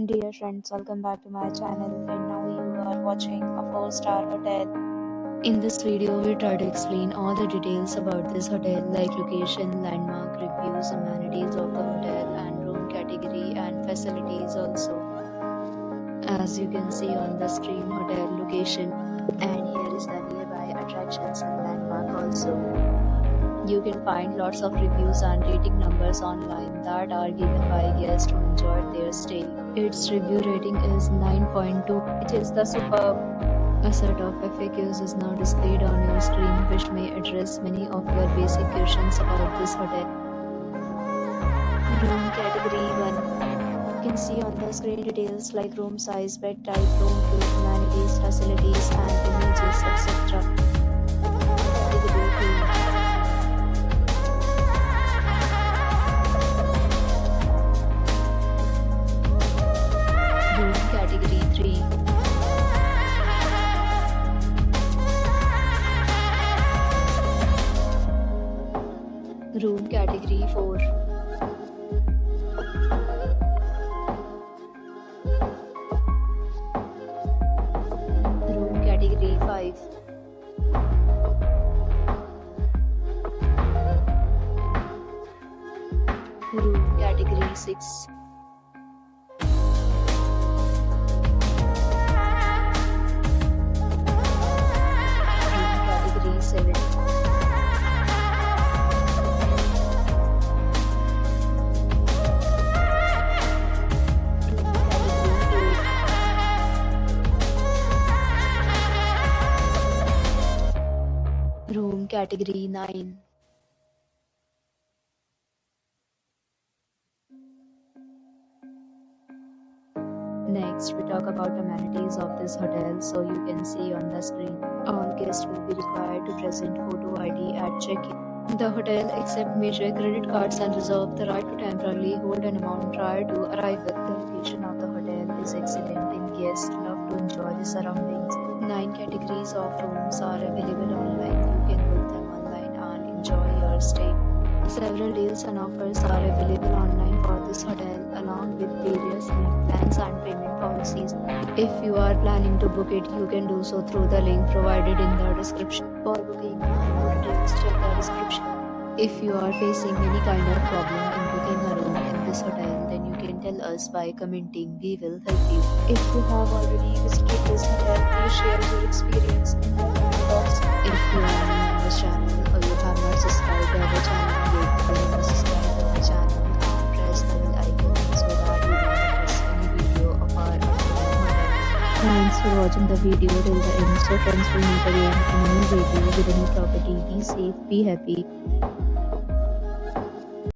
Dear friends, welcome back to my channel, and now you are watching a 4-star hotel. In this video, we try to explain all the details about this hotel like location, landmark, reviews, amenities of the hotel and room category and facilities also. As you can see on the screen, hotel location, and here is the nearby attractions and landmark also. You can find lots of reviews and rating numbers online that are given by guests who enjoyed their stay. Its review rating is 9.2, which is the superb. A set of FAQs is now displayed on your screen, which may address many of your basic questions about this hotel. Room category 1. You can see on the screen details like room size, bed type, room food, amenities, facilities, and images, etc. Category 2. Room category 3. Room category 4. Room category 5. Room category 6. Category 7. Room category 9. Next, we talk about amenities of this hotel. So you can see on the screen, all guests will be required to present photo ID at check-in. The hotel accepts major credit cards and reserves the right to temporarily hold an amount prior to arrival. The location of the hotel is excellent and guests love to enjoy the surroundings. 9 categories of rooms are available online. You can book them online and enjoy your stay. Several deals and offers are available online for this hotel, along with various plans and payment policies. If you are planning to book it, you can do so through the link provided in the description. For booking and more details, check the description. If you are facing any kind of problem in booking a room in this hotel, then you can tell us by commenting. We will help you. If you have already visited this hotel, please share your experience in the comment box. If you are new on this channel or you have not subscribed to our channel yet, then subscribe to our channel and press the bell icon so that you don't miss any video of our upcoming hotel. Thanks for watching the video till the end. So friends, will meet again in a new video with a new property. Be safe, be happy.